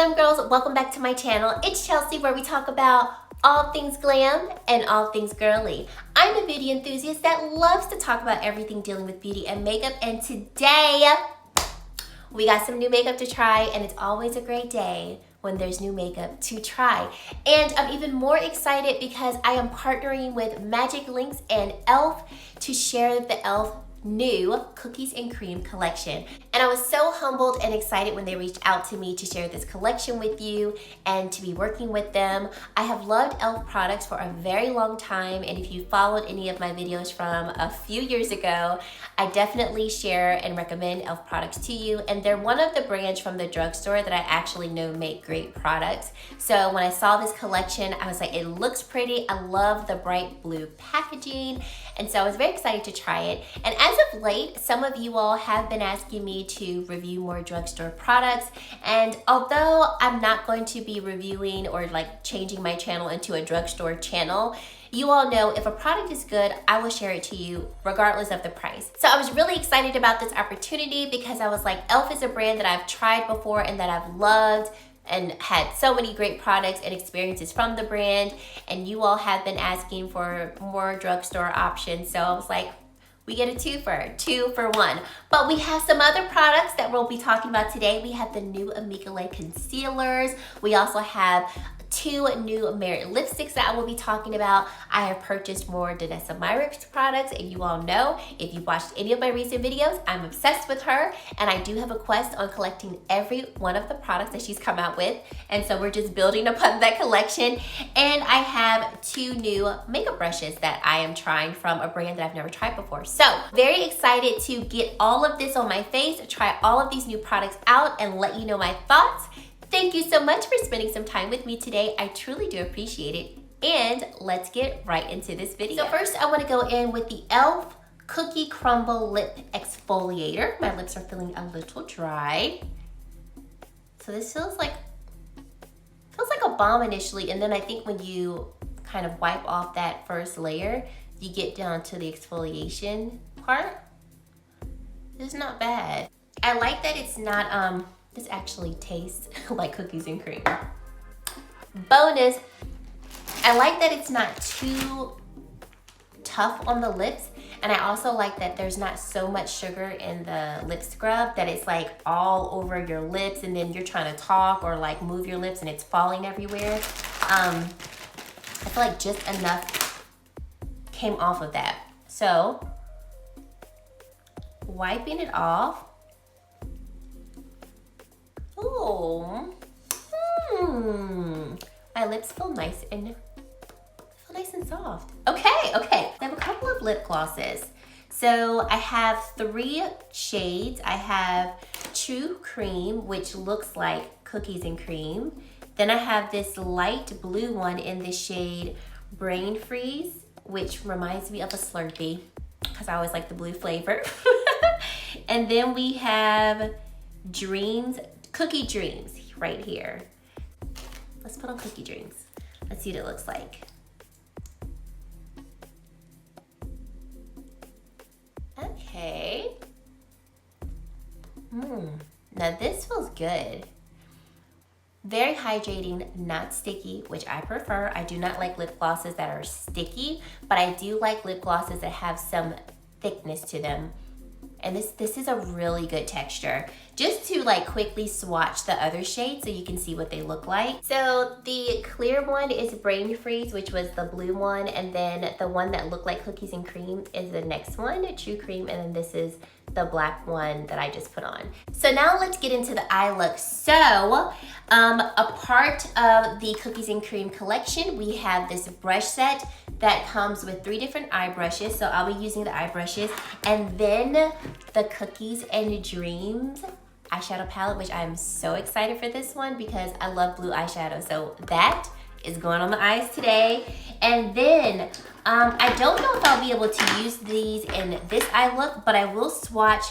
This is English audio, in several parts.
Glam Girls, welcome back to my channel. It's Chelsea, where we talk about all things glam and all things girly. I'm a beauty enthusiast that loves to talk about everything dealing with beauty and makeup, and today we got some new makeup to try, and it's always a great day when there's new makeup to try. And I'm even more excited because I am partnering with Magic Links and E.L.F. to share the E.L.F. new cookies and cream collection. And I was so humbled and excited when they reached out to me to share this collection with you and to be working with them. I have loved E.L.F. products for a very long time, and if you followed any of my videos from a few years ago, I definitely share and recommend E.L.F. products to you, and they're one of the brands from the drugstore that I actually know make great products. So when I saw this collection, I was like, it looks pretty. I love the bright blue packaging, and so I was very excited to try it. And as of late, some of you all have been asking me to review more drugstore products, and although I'm not going to be reviewing or like changing my channel into a drugstore channel, you all know if a product is good, I will share it to you regardless of the price. So I was really excited about this opportunity because I was like, E.L.F. is a brand that I've tried before and that I've loved and had so many great products and experiences from the brand, and you all have been asking for more drugstore options. So I was like, we get a two for one. But we have some other products that we'll be talking about today. We have the new Amikale Concealers. We also have two new Myrick lipsticks that I will be talking about. I have purchased more Danessa Myrick products, and you all know, if you watched any of my recent videos, I'm obsessed with her, and I do have a quest on collecting every one of the products that she's come out with, and so we're just building upon that collection. And I have two new makeup brushes that I am trying from a brand that I've never tried before. So very excited to get all of this on my face, try all of these new products out, and let you know my thoughts. Thank you so much for spending some time with me today. I truly do appreciate it. And let's get right into this video. So first, I want to go in with the E.L.F. Cookie Crumble Lip Exfoliator. My lips are feeling a little dry. So this feels like a balm initially, and then I think when you kind of wipe off that first layer, you get down to the exfoliation part. It's not bad. I like that it's not this actually tastes like cookies and cream. Bonus, I like that it's not too tough on the lips, and I also like that there's not so much sugar in the lip scrub that it's like all over your lips, and then you're trying to talk or like move your lips and it's falling everywhere. I feel like just enough came off of that. So wiping it off. Oh, my lips feel nice and soft. Okay. I have a couple of lip glosses. So I have 3 shades. I have True Cream, which looks like cookies and cream. Then I have this light blue one in the shade Brain Freeze, which reminds me of a Slurpee because I always like the blue flavor. And then we have Cookie Dreams right here. Let's put on Cookie Dreams. Let's see what it looks like. Okay. Now this feels good. Very hydrating, not sticky, which I prefer. I do not like lip glosses that are sticky, but I do like lip glosses that have some thickness to them. And this is a really good texture. Just to like quickly swatch the other shades so you can see what they look like. So the clear one is Brain Freeze, which was the blue one, and then the one that looked like cookies and cream is the next one, True Cream, and then this is the black one that I just put on. So now let's get into the eye look. So a part of the cookies and cream collection, we have this brush set that comes with 3 different eye brushes. So I'll be using the eye brushes, and then the Cookies and Dreams eyeshadow palette, which I'm so excited for this one because I love blue eyeshadow. So that is going on the eyes today. And then I don't know if I'll be able to use these in this eye look, but I will swatch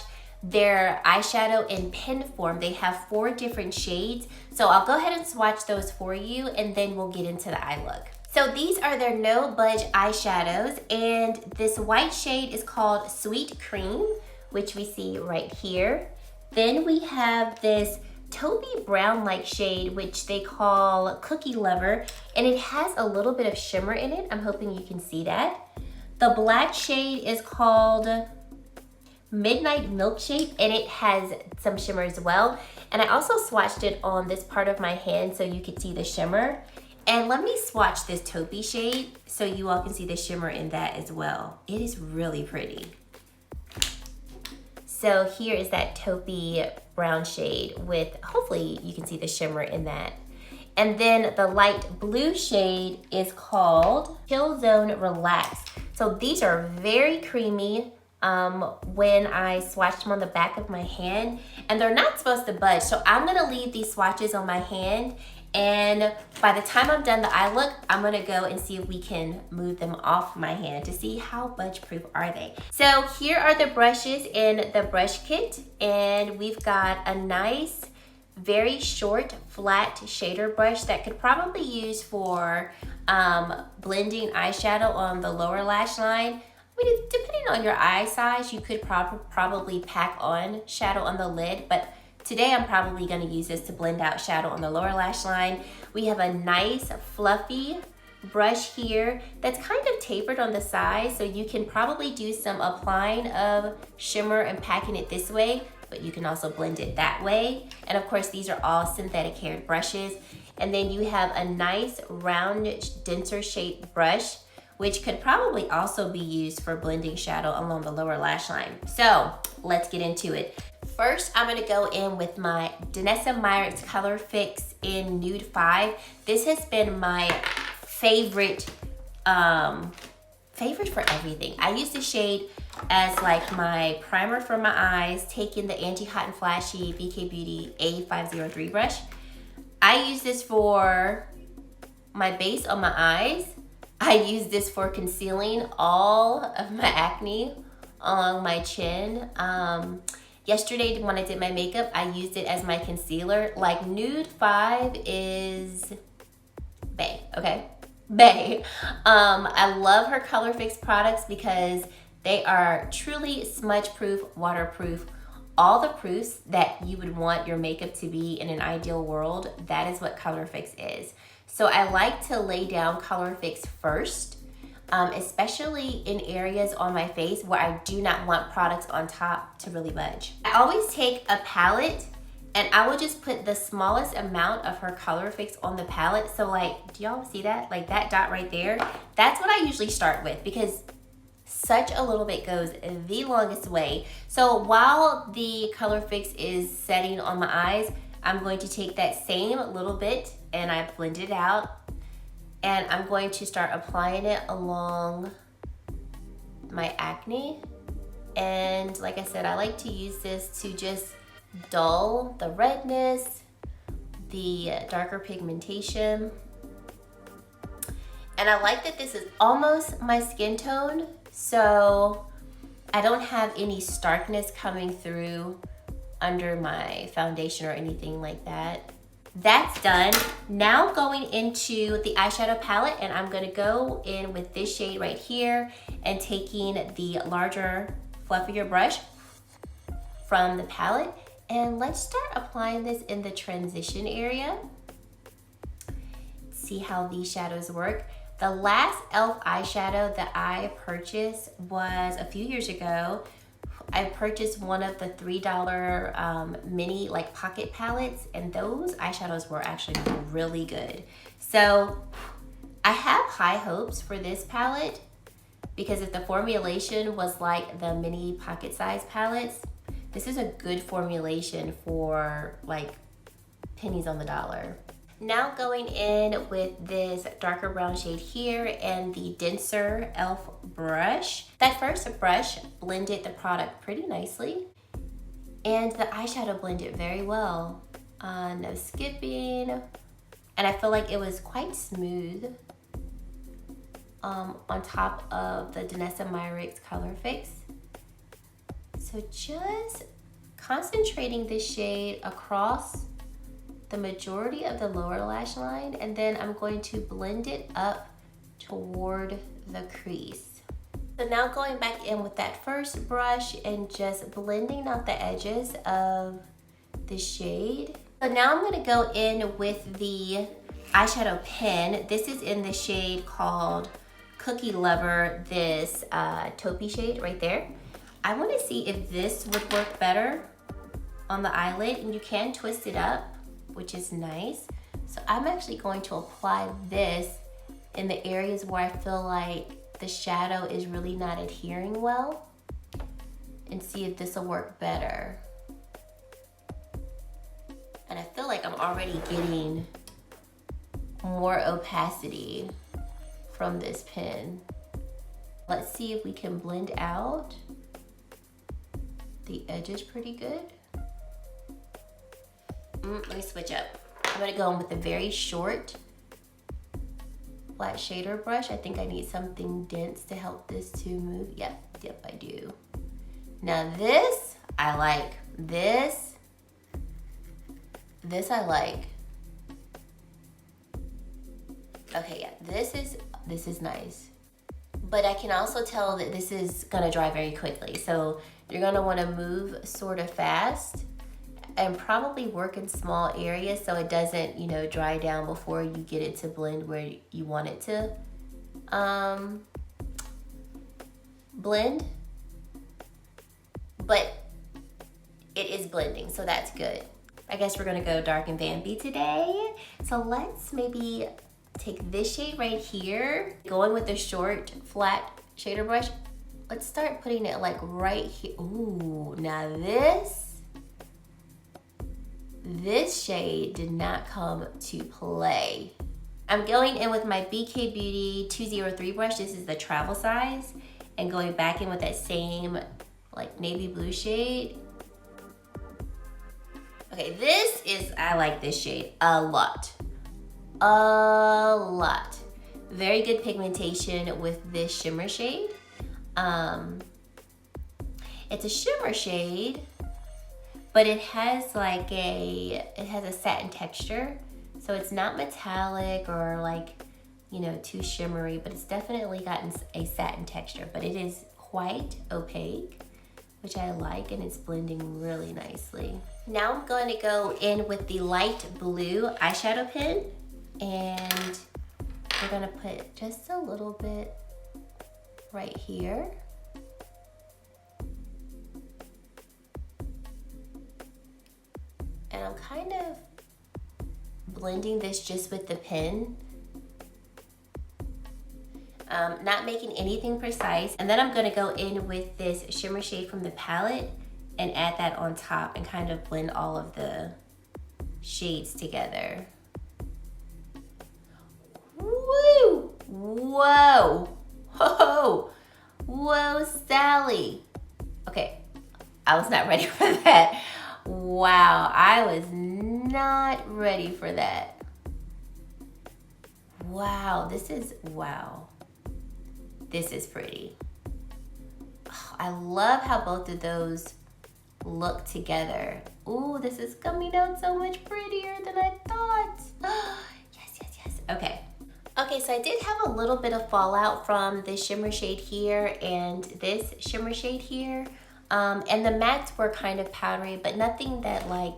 their eyeshadow in pen form. They have 4 different shades. So I'll go ahead and swatch those for you, and then we'll get into the eye look. So these are their No Budge eyeshadows, and this white shade is called Sweet Cream, which we see right here. Then we have this taupey brown-like shade, which they call Cookie Lover, and it has a little bit of shimmer in it. I'm hoping you can see that. The black shade is called Midnight Milkshake, and it has some shimmer as well. And I also swatched it on this part of my hand so you could see the shimmer. And let me swatch this taupey shade so you all can see the shimmer in that as well. It is really pretty. So here is that taupey brown shade with, hopefully you can see the shimmer in that. And then the light blue shade is called Chill Zone Relax. So these are very creamy when I swatched them on the back of my hand, and they're not supposed to budge. So I'm gonna leave these swatches on my hand, and by the time I'm done the eye look, I'm gonna go and see if we can move them off my hand to see how budge proof are they. So here are the brushes in the brush kit, and we've got a nice, very short, flat shader brush that could probably use for blending eyeshadow on the lower lash line. I mean, depending on your eye size, you could probably pack on shadow on the lid, but today I'm probably gonna use this to blend out shadow on the lower lash line. We have a nice fluffy brush here that's kind of tapered on the side, so you can probably do some applying of shimmer and packing it this way, but you can also blend it that way. And of course, these are all synthetic haired brushes. And then you have a nice round, denser shaped brush, which could probably also be used for blending shadow along the lower lash line. So let's get into it. First, I'm gonna go in with my Danessa Myrick's Color Fix in Nude 5. This has been my favorite for everything. I use the shade as like my primer for my eyes, taking the Anti-Hot and Flashy BK Beauty A503 brush. I use this for my base on my eyes. I use this for concealing all of my acne along my chin. Yesterday when I did my makeup, I used it as my concealer. Like Nude 5 is bae, okay? Bae. I love her Color Fix products because they are truly smudge proof, waterproof, all the proofs that you would want your makeup to be in an ideal world. That is what Color Fix is. So I like to lay down Color Fix first, especially in areas on my face where I do not want products on top to really budge. I always take a palette and I will just put the smallest amount of her Color Fix on the palette. So like, do y'all see that? Like that dot right there? That's what I usually start with because such a little bit goes the longest way. So while the Color Fix is setting on my eyes, I'm going to take that same little bit and I blend it out. And I'm going to start applying it along my acne. And like I said, I like to use this to just dull the redness, the darker pigmentation. And I like that this is almost my skin tone, so I don't have any starkness coming through under my foundation or anything like that. That's done. Now going into the eyeshadow palette, and I'm gonna go in with this shade right here and taking the larger, fluffier brush from the palette. And let's start applying this in the transition area. See how these shadows work. The last E.L.F. eyeshadow that I purchased was a few years ago. I purchased one of the $3 mini like pocket palettes, and those eyeshadows were actually really good. So I have high hopes for this palette because if the formulation was like the mini pocket size palettes, this is a good formulation for like pennies on the dollar. Now going in with this darker brown shade here and the denser E.L.F. brush. That first brush blended the product pretty nicely and the eyeshadow blended very well. No skipping, and I feel like it was quite smooth on top of the Danessa Myrick's Color Fix. So just concentrating this shade across the majority of the lower lash line, and then I'm going to blend it up toward the crease. So now going back in with that first brush and just blending out the edges of the shade. So now I'm gonna go in with the eyeshadow pen. This is in the shade called Cookie Lover, this taupey shade right there. I wanna see if this would work better on the eyelid, and you can twist it up, which is nice. So I'm actually going to apply this in the areas where I feel like the shadow is really not adhering well, and see if this will work better. And I feel like I'm already getting more opacity from this pen. Let's see if we can blend out the edges pretty good. Let me switch up. I'm gonna go in with a very short flat shader brush. I think I need something dense to help this to move. Yep, I do. Now this, I like. This I like. Okay, yeah, this is nice. But I can also tell that this is gonna dry very quickly. So you're gonna wanna move sort of fast and probably work in small areas so it doesn't, you know, dry down before you get it to blend where you want it to blend. But it is blending, so that's good. I guess we're gonna go dark and vampy today. So let's maybe take this shade right here, going with the short flat shader brush. Let's start putting it like right here. Ooh, now this shade did not come to play. I'm going in with my BK Beauty 203 brush. This is the travel size, and going back in with that same like navy blue shade. Okay, I like this shade a lot. Very good pigmentation with this shimmer shade. It's a shimmer shade, but it has like a satin texture. So it's not metallic or like, you know, too shimmery, but it's definitely gotten a satin texture, but it is quite opaque, which I like, and it's blending really nicely. Now I'm going to go in with the light blue eyeshadow pen, and we're gonna put just a little bit right here. And I'm kind of blending this just with the pen. Not making anything precise. And then I'm gonna go in with this shimmer shade from the palette and add that on top and kind of blend all of the shades together. Woo! Whoa! Whoa! Whoa, Sally! Okay, I was not ready for that. Wow, I was not ready for that. Wow, this is pretty. Oh, I love how both of those look together. Ooh, this is coming out so much prettier than I thought. Yes. Okay, so I did have a little bit of fallout from this shimmer shade here and this shimmer shade here. And the mattes were kind of powdery, but nothing that like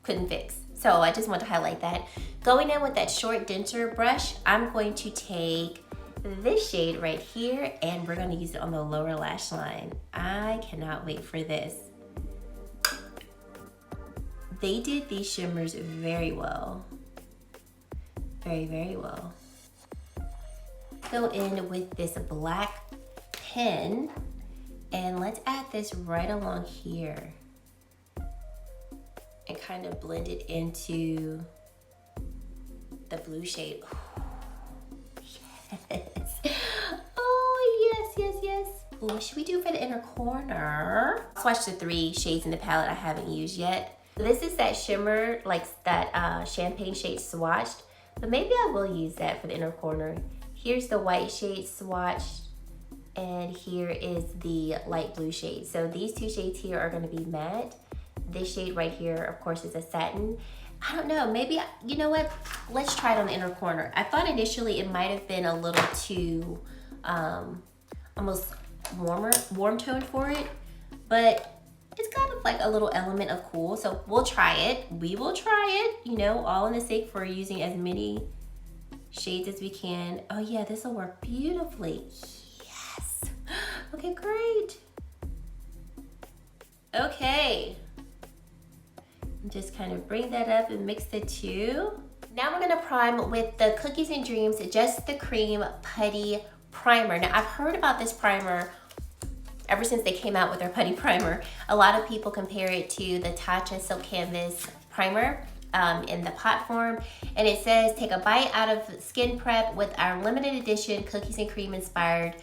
couldn't fix. So I just want to highlight that. Going in with that short denser brush, I'm going to take this shade right here and we're gonna use it on the lower lash line. I cannot wait for this. They did these shimmers very well. Very well. Go in with this black pen and let's add this right along here and kind of blend it into the blue shade. Yes. Oh, yes. Ooh, what should we do for the inner corner? Swatch the 3 shades in the palette I haven't used yet. This is that shimmer, like that champagne shade swatched, but maybe I will use that for the inner corner. Here's the white shade swatched, and here is the light blue shade. So these 2 shades here are gonna be matte. This shade right here, of course, is a satin. I don't know, maybe, you know what? Let's try it on the inner corner. I thought initially it might have been a little too, almost warm toned for it, but it's got like a little element of cool. So we'll try it. We will try it, you know, all in the sake for using as many shades as we can. Oh yeah, this will work beautifully. Yes. Okay, great. Okay. Just kind of bring that up and mix the two. Now we're gonna prime with the Cookies and Dreams Just the Cream Putty Primer. Now I've heard about this primer ever since they came out with their putty primer. A lot of people compare it to the Tatcha Silk Canvas primer in the pot form. And it says, take a bite out of skin prep with our limited edition Cookies and Cream inspired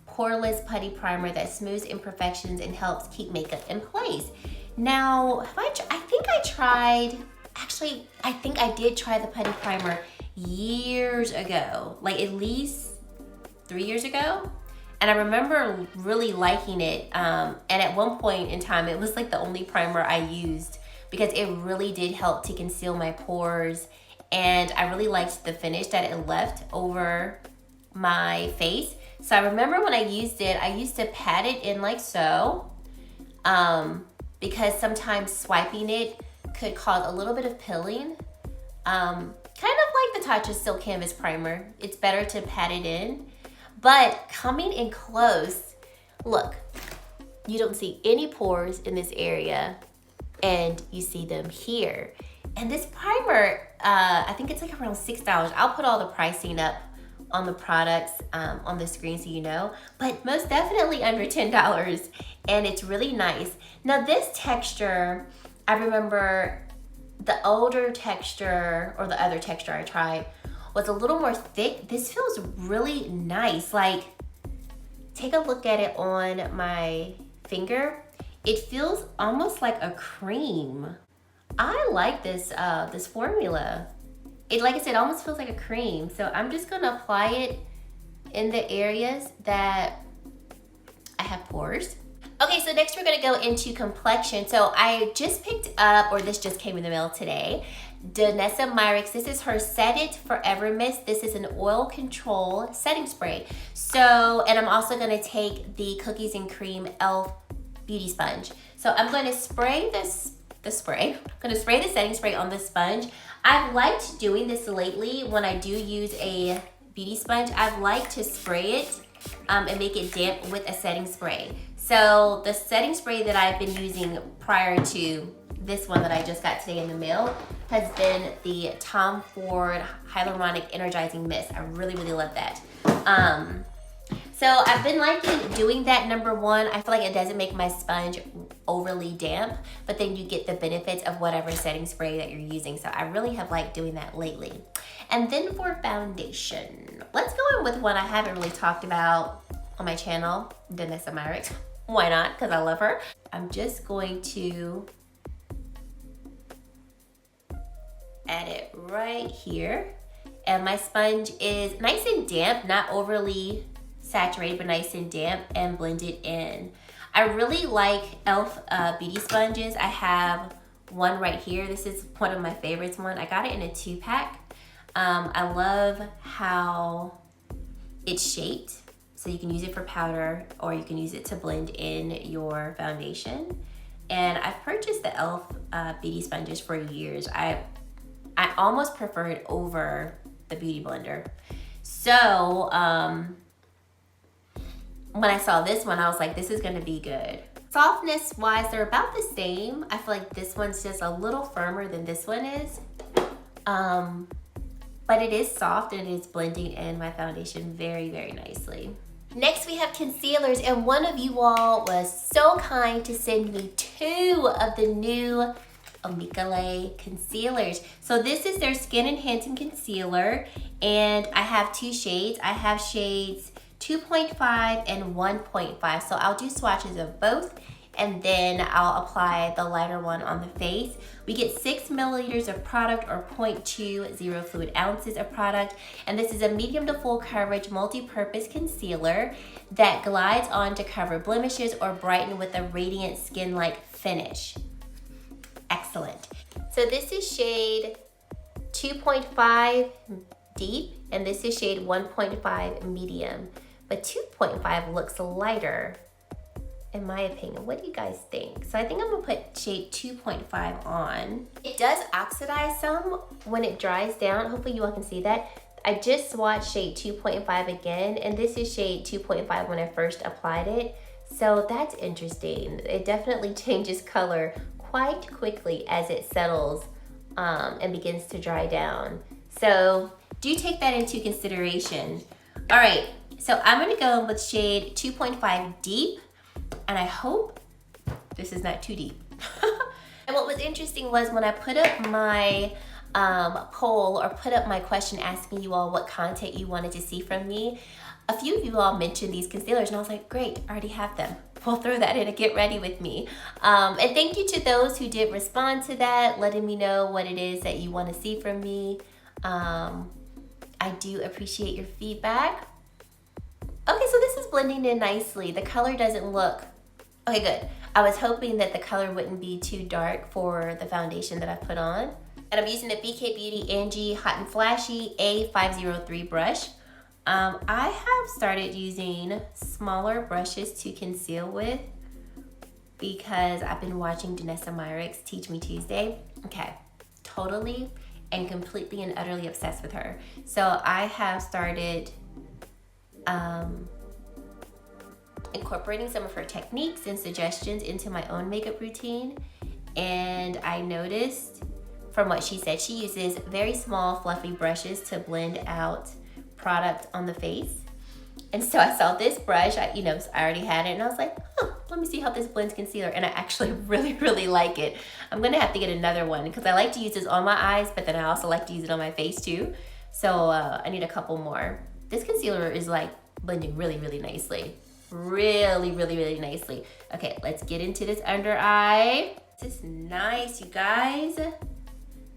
Poreless Putty Primer that smooths imperfections and helps keep makeup in place. Now, I think I did try the putty primer years ago, like at least 3 years ago. And I remember really liking it. And at one point in time, it was like the only primer I used because it really did help to conceal my pores. And I really liked the finish that it left over my face. So I remember when I used it, I used to pat it in like so. Because sometimes swiping it could cause a little bit of pilling. Kind of like the Tatcha Silk Canvas Primer. It's better to pat it in. But coming in close, look, you don't see any pores in this area and you see them here. And this primer, I think it's like around $6. I'll put all the pricing up on the products on the screen so you know, but most definitely under $10 and it's really nice. Now this texture, I remember the older texture or the other texture I tried was a little more thick. This feels really nice. Like, take a look at it on my finger. It feels almost like a cream. I like this this formula. It, like I said, almost feels like a cream. So I'm just gonna apply it in the areas that I have pores. Okay, so next we're gonna go into complexion. So I just picked up, or this just came in the mail today, Danessa Myrick. This is her Set It Forever Mist. This is an oil control setting spray. So, and I'm also gonna take the Cookies and Cream E.L.F. Beauty Sponge. So I'm gonna spray I'm gonna spray the setting spray on the sponge. I've liked doing this lately when I do use a beauty sponge. I've liked to spray it and make it damp with a setting spray. So the setting spray that I've been using prior to this one that I just got today in the mail has been the Tom Ford Hyaluronic Energizing Mist. I really, really love that. So I've been liking doing that. Number one, I feel like it doesn't make my sponge overly damp, but then you get the benefits of whatever setting spray that you're using. So I really have liked doing that lately. And then for foundation, let's go in with one I haven't really talked about on my channel, Danessa Myrick. Why not? Because I love her. I'm just going to add it right here. And my sponge is nice and damp, not overly saturated, but nice and damp, and blend it in. I really like E.L.F. Beauty sponges. I have one right here. This is one of my favorites one. I got it in a 2-pack. I love how it's shaped. So you can use it for powder or you can use it to blend in your foundation. And I've purchased the E.L.F. Beauty sponges for years. I almost prefer it over the Beauty Blender. So when I saw this one, I was like, this is gonna be good. Softness wise, they're about the same. I feel like this one's just a little firmer than this one is. But it is soft and it is blending in my foundation very, very nicely. Next we have concealers, and one of you all was so kind to send me 2 of the new Amikale Concealers. So this is their Skin Enhancing Concealer, and I have 2 shades. I have shades 2.5 and 1.5. So I'll do swatches of both, and then I'll apply the lighter one on the face. We get 6 milliliters of product, or 0.20 fluid ounces of product. And this is a medium to full coverage multi-purpose concealer that glides on to cover blemishes or brighten with a radiant skin-like finish. Excellent. So this is shade 2.5 deep, and this is shade 1.5 medium. But 2.5 looks lighter in my opinion. What do you guys think? So I think I'm gonna put shade 2.5 on. It does oxidize some when it dries down. Hopefully you all can see that. I just swatched shade 2.5 again, and this is shade 2.5 when I first applied it. So that's interesting. It definitely changes color quite quickly as it settles and begins to dry down. So do take that into consideration. All right, so I'm gonna go with shade 2.5 Deep, and I hope this is not too deep. And what was interesting was when I put up my poll, or put up my question asking you all what content you wanted to see from me, a few of you all mentioned these concealers, and I was like, great, I already have them. We'll throw that in and get ready with me. And thank you to those who did respond to that, letting me know what it is that you want to see from me. I do appreciate your feedback. Okay, so this is blending in nicely. The color doesn't look, okay, good. I was hoping that the color wouldn't be too dark for the foundation that I put on. And I'm using the BK Beauty Angie Hot and Flashy A503 brush. I have started using smaller brushes to conceal with because I've been watching Danessa Myrick's Teach Me Tuesday. Okay, totally and completely and utterly obsessed with her. So I have started incorporating some of her techniques and suggestions into my own makeup routine. And I noticed from what she said, she uses very small fluffy brushes to blend out product on the face. And so I saw this brush, I already had it, and I was like, let me see how this blends concealer. And I actually really like it. I'm gonna have to get another one because I like to use this on my eyes, but then I also like to use it on my face too. So I need a couple more. This concealer is like blending really nicely. Really nicely. Okay, let's get into this under eye. This is nice, you guys.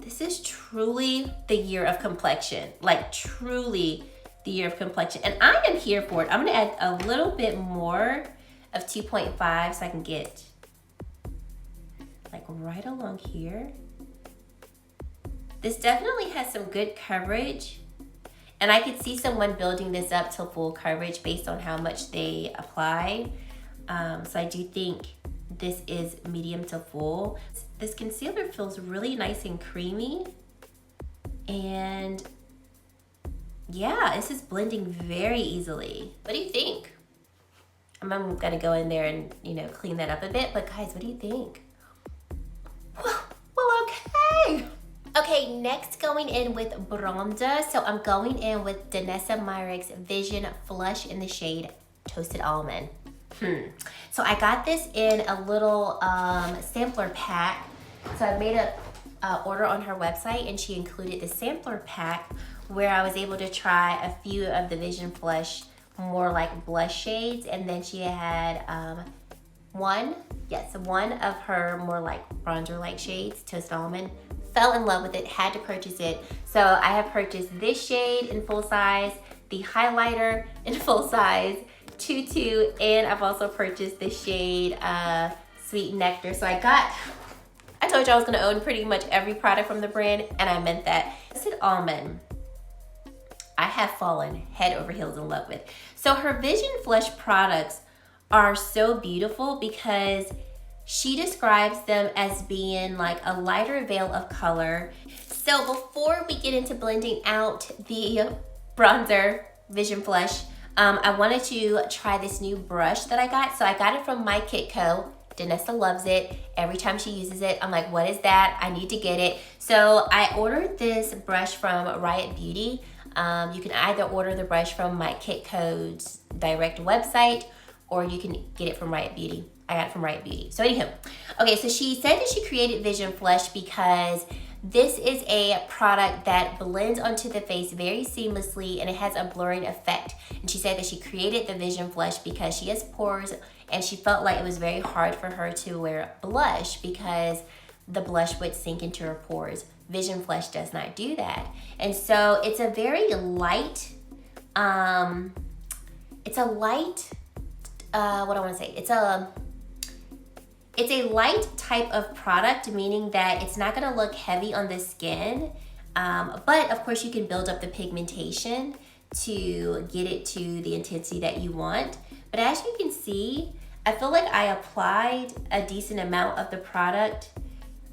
This is truly the year of complexion, like truly the year of complexion. And I am here for it. I'm gonna add a little bit more of 2.5 so I can get like right along here. This definitely has some good coverage. And I could see someone building this up to full coverage based on how much they apply. So I do think this is medium to full. This concealer feels really nice and creamy. And yeah, this is blending very easily. What do you think? I'm gonna go in there and, clean that up a bit, but guys, what do you think? Well, okay. Okay, next going in with bronzer. So I'm going in with Danessa Myrick's Vision Flush in the shade Toasted Almond. So I got this in a little sampler pack. So I made a order on her website, and she included the sampler pack where I was able to try a few of the Vision Flush more like blush shades, and then she had one of her more like bronzer like shades, Toasted Almond. Fell in love with it, had to purchase it. So I have purchased this shade in full size, the highlighter in full size, Tutu, and I've also purchased the shade Sweet Nectar. So I told you I was gonna own pretty much every product from the brand, and I meant that. Toasted Almond, I have fallen head over heels in love with. So her Vision Flush products are so beautiful because she describes them as being like a lighter veil of color. So before we get into blending out the bronzer Vision Flush, I wanted to try this new brush that I got. So I got it from My Kit Co. Danessa loves it. Every time she uses it, I'm like, what is that? I need to get it. So I ordered this brush from Riot Beauty. You can either order the brush from My Kit Co's direct website, or you can get it from Riot Beauty. I got it from Riot Beauty. So anywho, okay, so she said that she created Vision Flush because this is a product that blends onto the face very seamlessly, and it has a blurring effect. And she said that she created the Vision Flush because she has pores, and she felt like it was very hard for her to wear blush because the blush would sink into her pores. Vision Flush does not do that. And so it's a very light, it's a light type of product, meaning that it's not gonna look heavy on the skin, but of course you can build up the pigmentation to get it to the intensity that you want. But as you can see, I feel like I applied a decent amount of the product,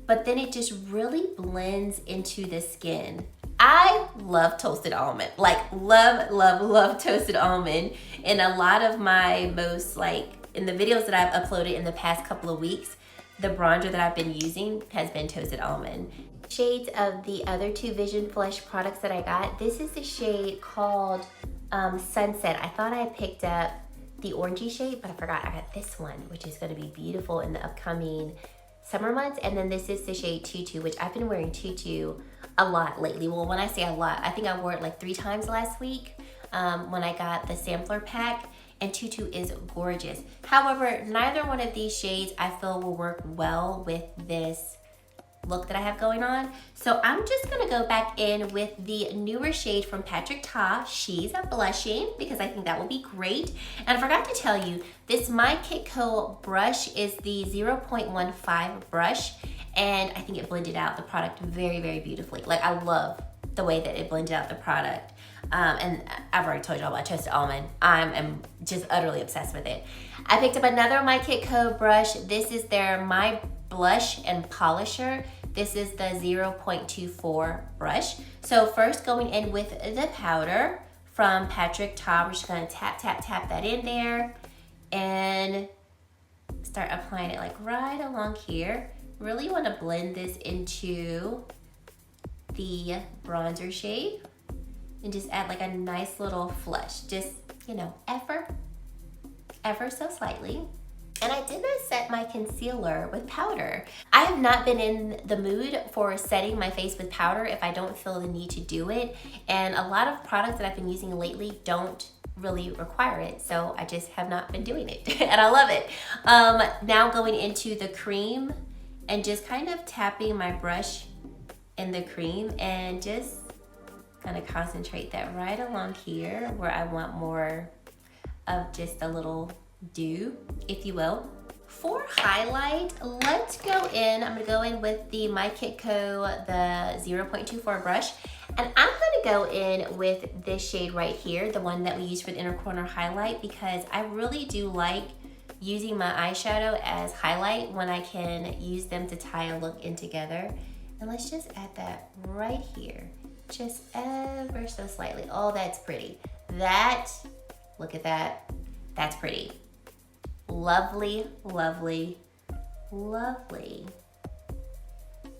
but then it just really blends into the skin. I love toasted almond, like love, love, love toasted almond. And a lot of my most, like, in the videos that I've uploaded in the past couple of weeks, the bronzer that I've been using has been toasted almond. Shades of the other two Vision Flush products that I got. This is the shade called Sunset. I thought I picked up the orangey shade, but I forgot I got this one, which is gonna be beautiful in the upcoming summer months. And then this is the shade Tutu, which I've been wearing Tutu a lot lately. Well, when I say a lot, I think I wore it like 3 times last week when I got the sampler pack, and Tutu is gorgeous. However, neither one of these shades I feel will work well with this look that I have going on. So I'm just gonna go back in with the newer shade from Patrick Ta, She's a Blushing, because I think that will be great. And I forgot to tell you, this My Kiko brush is the 0.15 brush, and I think it blended out the product very, very beautifully. Like, I love the way that it blended out the product. And I've already told you all about toasted almond. I'm just utterly obsessed with it. I picked up another My Kiko brush. This is their My Blush and Polisher. This is the 0.24 brush. So first going in with the powder from Patrick Ta, we're just gonna tap, tap, tap that in there and start applying it like right along here. Really wanna blend this into the bronzer shade and just add like a nice little flush. Just, you know, ever so slightly. And I did not set my concealer with powder. I have not been in the mood for setting my face with powder if I don't feel the need to do it. And a lot of products that I've been using lately don't really require it. So I just have not been doing it and I love it. Now going into the cream and just kind of tapping my brush in the cream and just kind of concentrate that right along here where I want more of just a little dew, if you will. For highlight, let's go in. I'm gonna go in with the My Kiko, the 0.24 brush, and I'm gonna go in with this shade right here, the one that we use for the inner corner highlight, because I really do like using my eyeshadow as highlight when I can use them to tie a look in together. And let's just add that right here, just ever so slightly. Oh, that's pretty. That, look at that, that's pretty. Lovely, lovely, lovely.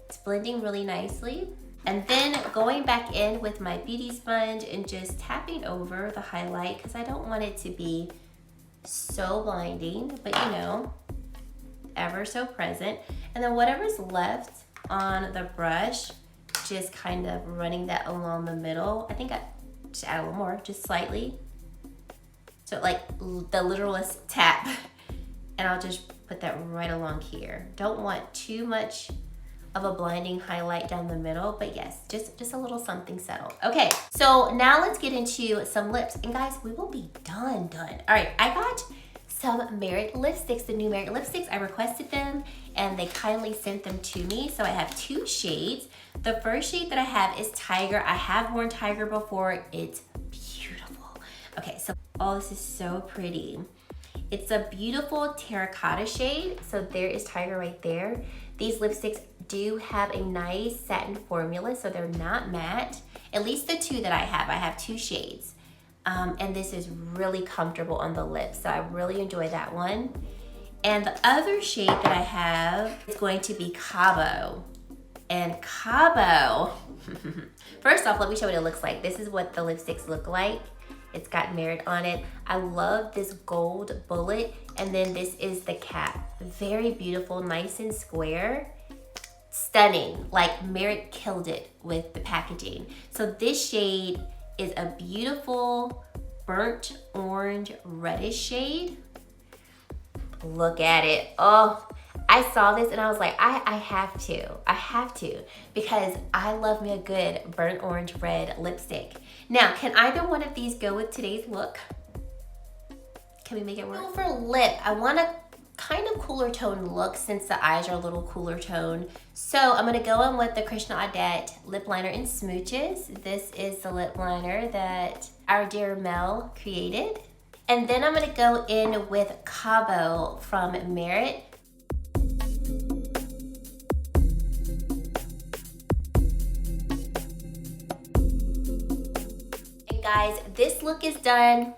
It's blending really nicely. And then going back in with my beauty sponge and just tapping over the highlight because I don't want it to be so blinding, but you know, ever so present. And then whatever's left on the brush, just kind of running that along the middle. I think I just add a little more, just slightly. So like the literalist tap. And I'll just put that right along here. Don't want too much of a blinding highlight down the middle, but yes, just a little something settled. Okay, so now let's get into some lips. And guys, we will be done. All right, I got some Myrick lipsticks, the new Myrick lipsticks. I requested them and they kindly sent them to me. So I have 2 shades. The first shade that I have is Tiger. I have worn Tiger before. It's beautiful. Okay, so, oh, this is so pretty. It's a beautiful terracotta shade. So there is Tiger right there. These lipsticks do have a nice satin formula, so they're not matte. At least the 2 that I have 2 shades. And this is really comfortable on the lips, so I really enjoy that one. And the other shade that I have is going to be Cabo. And Cabo, first off, let me show what it looks like. This is what the lipsticks look like. It's got Myrick on it. I love this gold bullet. And then this is the cap. Very beautiful, nice and square. Stunning, like Myrick killed it with the packaging. So this shade is a beautiful burnt orange reddish shade. Look at it. Oh, I saw this and I was like, I have to, because I love me a good burnt orange red lipstick. Now, can either one of these go with today's look? Can we make it work? For lip, I want a kind of cooler tone look since the eyes are a little cooler tone. So I'm gonna go in with the Krishna Adet lip liner in Smooches. This is the lip liner that our dear Mel created. And then I'm gonna go in with Cabo from Myrick. And guys, this look is done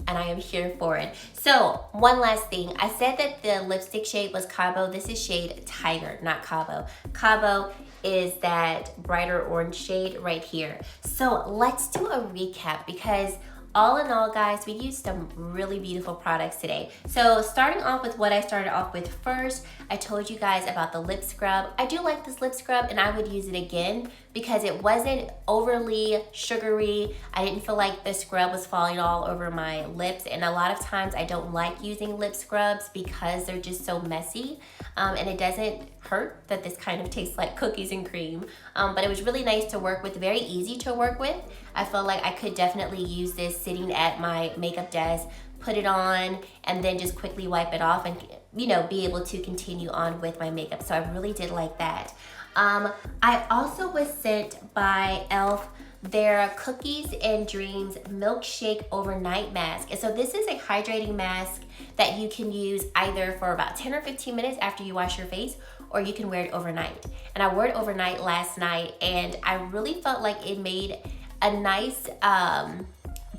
and I am here for it. So one last thing, I said that the lipstick shade was Cabo. This is shade Tiger, not Cabo. Cabo is that brighter orange shade right here. So let's do a recap because all in all, guys, we used some really beautiful products today. So starting off with what I started off with first, I told you guys about the lip scrub. I do like this lip scrub and I would use it again because it wasn't overly sugary. I didn't feel like the scrub was falling all over my lips, and a lot of times I don't like using lip scrubs because they're just so messy, and it doesn't hurt that this kind of tastes like cookies and cream, but it was really nice to work with, very easy to work with. I feel like I could definitely use this sitting at my makeup desk, put it on, and then just quickly wipe it off and, you know, be able to continue on with my makeup. So I really did like that. I also was sent by E.L.F. their Cookies and Dreams Milkshake Overnight Mask. And so this is a hydrating mask that you can use either for about 10 or 15 minutes after you wash your face, or you can wear it overnight. And I wore it overnight last night and I really felt like it made a nice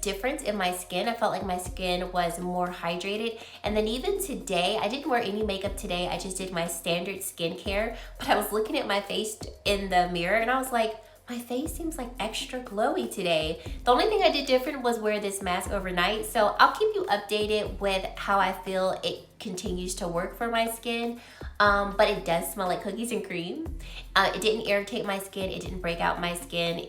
difference in my skin. I felt like my skin was more hydrated. And then even today, I didn't wear any makeup today. I just did my standard skincare, but I was looking at my face in the mirror and I was like, my face seems like extra glowy today. The only thing I did different was wear this mask overnight. So I'll keep you updated with how I feel it continues to work for my skin. But it does smell like cookies and cream. It didn't irritate my skin. It didn't break out my skin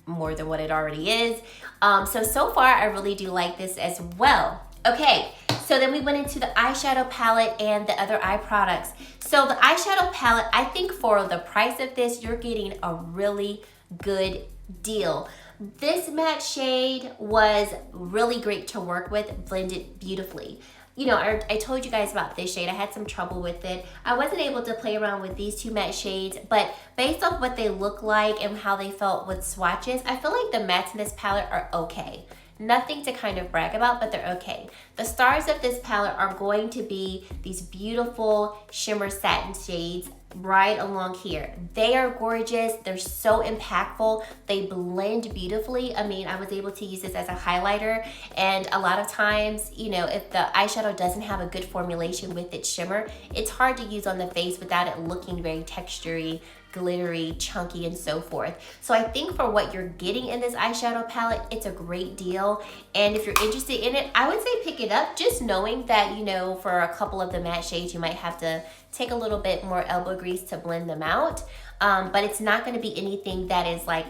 more than what it already is. So far I really do like this as well. Okay, so then we went into the eyeshadow palette and the other eye products. So the eyeshadow palette, I think for the price of this, you're getting a really good deal. This matte shade was really great to work with, blended beautifully. You know, I told you guys about this shade. I had some trouble with it. I wasn't able to play around with these two matte shades, but based off what they look like and how they felt with swatches, I feel like the mattes in this palette are okay. Nothing to kind of brag about, but they're okay. The stars of this palette are going to be these beautiful shimmer satin shades right along here. They are gorgeous. They're so impactful. They blend beautifully. I mean, I was able to use this as a highlighter, and a lot of times, you know, if the eyeshadow doesn't have a good formulation with its shimmer, it's hard to use on the face without it looking very textury, glittery, chunky, and so forth. So I think for what you're getting in this eyeshadow palette, it's a great deal. And if you're interested in it, I would say pick it up, just knowing that, you know, for a couple of the matte shades, you might have to take a little bit more elbow grease to blend them out. But it's not gonna be anything that is like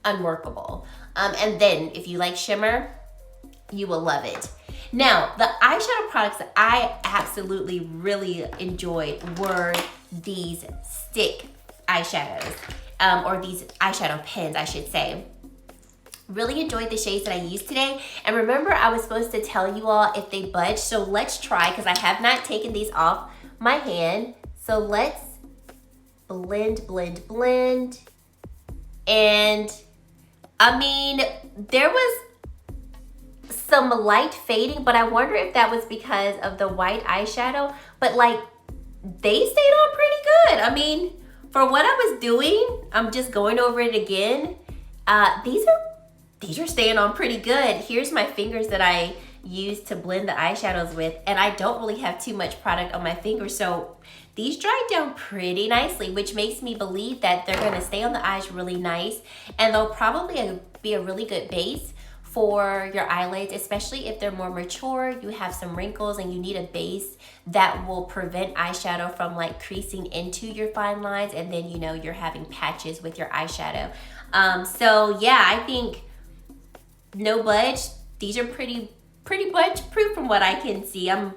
unworkable. And then if you like shimmer, you will love it. Now, the eyeshadow products that I absolutely really enjoyed were these stick eyeshadows, or these eyeshadow pens, I should say. Really enjoyed the shades that I used today. And remember, I was supposed to tell you all if they budge. So let's try, because I have not taken these off my hand. So let's blend, blend, blend. And I mean, there was some light fading, but I wonder if that was because of the white eyeshadow. But like, they stayed on pretty good. I mean, for what I was doing, I'm just going over it again. These are staying on pretty good. Here's my fingers that I use to blend the eyeshadows with, and I don't really have too much product on my fingers, so these dried down pretty nicely, which makes me believe that they're gonna stay on the eyes really nice, and they'll probably be a really good base for your eyelids, especially if they're more mature, you have some wrinkles and you need a base that will prevent eyeshadow from like creasing into your fine lines, and then, you know, you're having patches with your eyeshadow. So yeah, I think no budge. These are pretty budge proof from what I can see. I'm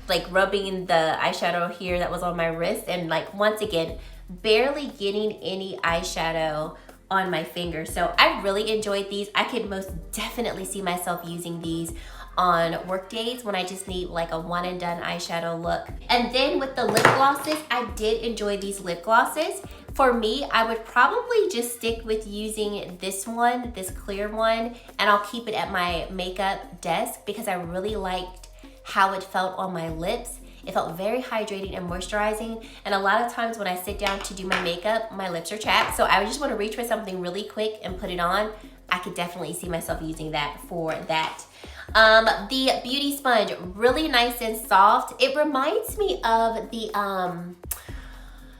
like rubbing the eyeshadow here that was on my wrist, and like, once again, barely getting any eyeshadow on my finger. So I really enjoyed these. I could most definitely see myself using these on work days when I just need like a one and done eyeshadow look. And then with the lip glosses, I did enjoy these lip glosses. For me, I would probably just stick with using this one, this clear one, and I'll keep it at my makeup desk because I really liked how it felt on my lips. It felt very hydrating and moisturizing, and a lot of times when I sit down to do my makeup, my lips are chapped, so I would just want to reach for something really quick and put it on. I could definitely see myself using that for that. The beauty sponge, really nice and soft. It reminds me of the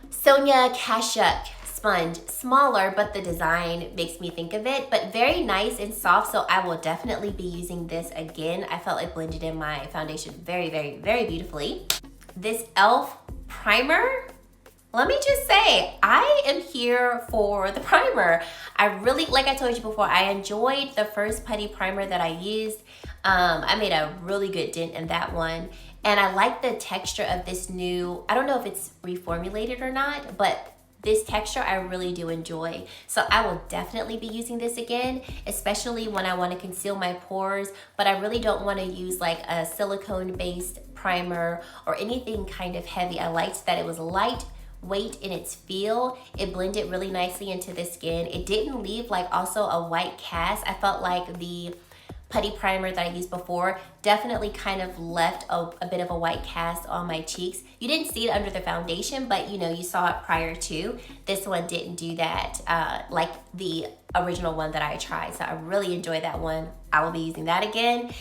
Sonia Cashapp sponge, smaller, but the design makes me think of it, but very nice and soft, so I will definitely be using this again. I felt it blended in my foundation very, very, very beautifully. This E.L.F. primer, let me just say, I am here for the primer. I really, like I told you before, I enjoyed the first putty primer that I used. I made a really good dent in that one. And I like the texture of this new, I don't know if it's reformulated or not, but this texture I really do enjoy. So I will definitely be using this again, especially when I want to conceal my pores, but I really don't want to use like a silicone-based primer or anything kind of heavy. I liked that it was lightweight in its feel. It blended really nicely into the skin. It didn't leave like also a white cast. I felt like the putty primer that I used before definitely kind of left a bit of a white cast on my cheeks. You didn't see it under the foundation, but you know, you saw it prior to. This one didn't do that like the original one that I tried. So I really enjoyed that one. I will be using that again.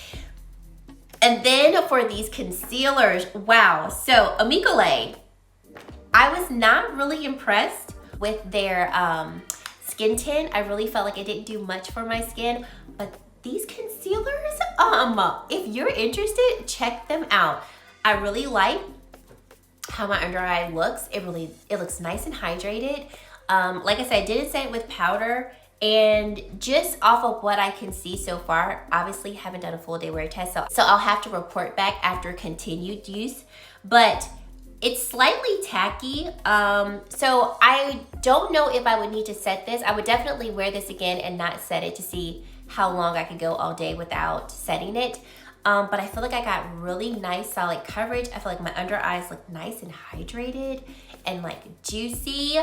And then for these concealers, wow. So Amikale, I was not really impressed with their skin tint. I really felt like it didn't do much for my skin, but these concealers, if you're interested, check them out. I really like how my under eye looks. It looks nice and hydrated. Like I said, I didn't say it with powder, and just off of what I can see so far, obviously haven't done a full day wear test, so I'll have to report back after continued use, but it's slightly tacky. So I don't know if I would need to set this. I would definitely wear this again and not set it to see how long I could go all day without setting it. But I feel like I got really nice solid coverage. I feel like my under eyes look nice and hydrated and like juicy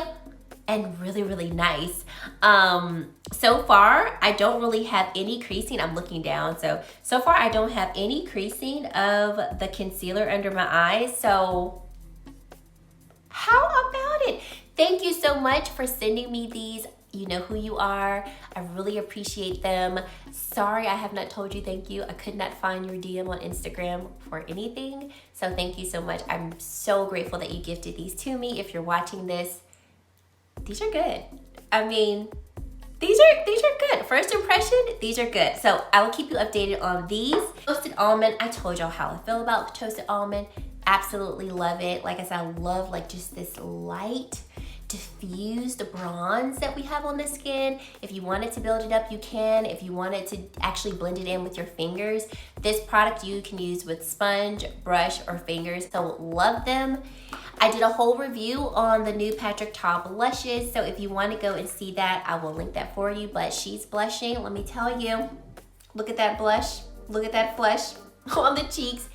and really, really nice. So far, I don't really have any creasing. I'm looking down. So far I don't have any creasing of the concealer under my eyes. So how about it? Thank you so much for sending me these. You know who you are. I really appreciate them. Sorry I have not told you thank you. I could not find your DM on Instagram for anything. So thank you so much. I'm so grateful that you gifted these to me. If you're watching this, these are good. I mean, these are good. First impression, these are good. So I will keep you updated on these. Toasted almond, I told y'all how I feel about toasted almond. Absolutely love it. Like I said, I love like just this light diffused bronze that we have on the skin. If you wanted to build it up, you can. If you wanted to actually blend it in with your fingers, this product you can use with sponge, brush, or fingers. So love them. I did a whole review on the new Patrick Ta blushes, so if you want to go and see that, I will link that for you. But she's blushing, let me tell you. Look at that blush. Look at that flush on the cheeks.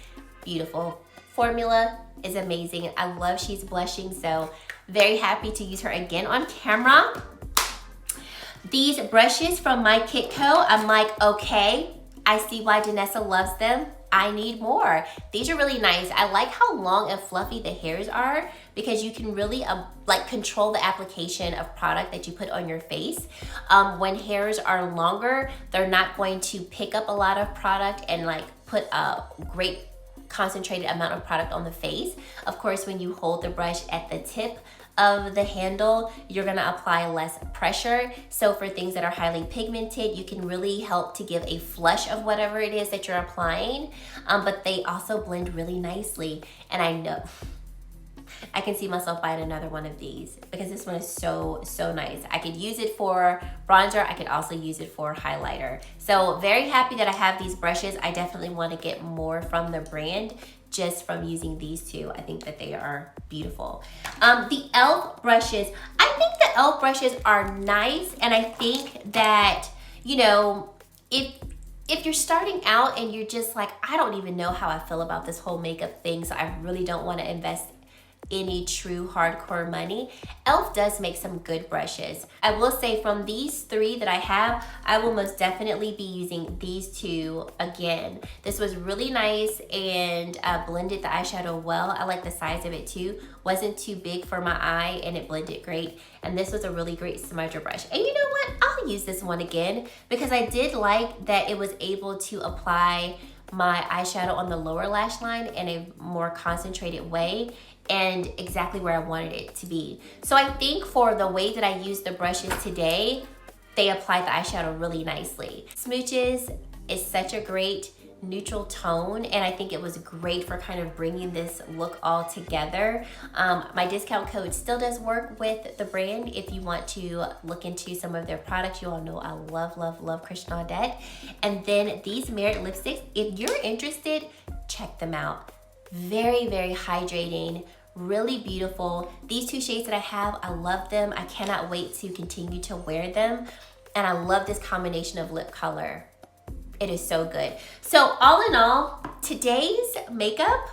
Beautiful. Formula is amazing. I love she's blushing, so very happy to use her again on camera. These brushes from My Kit Co, I'm like, okay, I see why Danessa loves them. I need more. These are really nice. I like how long and fluffy the hairs are because you can really like control the application of product that you put on your face. When hairs are longer, they're not going to pick up a lot of product and like put a great concentrated amount of product on the face. Of course, when you hold the brush at the tip of the handle, you're gonna apply less pressure. So for things that are highly pigmented, you can really help to give a flush of whatever it is that you're applying, but they also blend really nicely. And I know, I can see myself buying another one of these because this one is so nice. I could use it for bronzer. I could also use it for highlighter. So very happy that I have these brushes. I definitely want to get more from the brand just from using these two. I think that they are beautiful. The E.L.F. brushes, I think the E.L.F. brushes are nice, and I think that, you know, if you're starting out and you're just like, I don't even know how I feel about this whole makeup thing, so I really don't want to invest any true hardcore money, E.L.F. does make some good brushes. I will say from these three that I have, I will most definitely be using these two again. This was really nice and blended the eyeshadow well. I like the size of it too. Wasn't too big for my eye and it blended great. And this was a really great smudger brush. And you know what? I'll use this one again because I did like that it was able to apply my eyeshadow on the lower lash line in a more concentrated way and exactly where I wanted it to be. So I think for the way that I used the brushes today, they applied the eyeshadow really nicely. Smooches is such a great neutral tone, and I think it was great for kind of bringing this look all together. My discount code still does work with the brand if you want to look into some of their products. You all know I love, love, love Christian Audette. And then these Myrick lipsticks, if you're interested, check them out. Very, very hydrating, really beautiful. These two shades that I have, I love them. I cannot wait to continue to wear them. And I love this combination of lip color. It is so good. So all in all, today's makeup,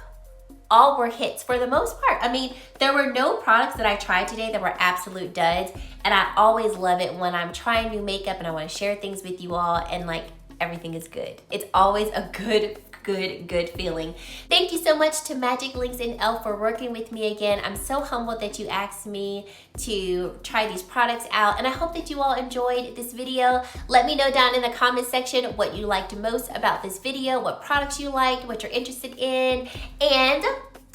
all were hits for the most part. I mean, there were no products that I tried today that were absolute duds. And I always love it when I'm trying new makeup and I want to share things with you all and like everything is good. It's always a good feeling. Thank you so much to Magic Links and E.L.F. for working with me again. I'm so humbled that you asked me to try these products out, and I hope that you all enjoyed this video. Let me know down in the comment section what you liked most about this video, what products you liked, what you're interested in, and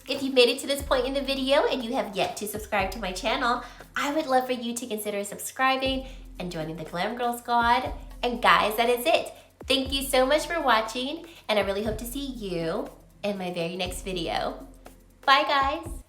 if you've made it to this point in the video and you have yet to subscribe to my channel, I would love for you to consider subscribing and joining the Glam Girl Squad. And guys, that is it. Thank you so much for watching, and I really hope to see you in my very next video. Bye, guys.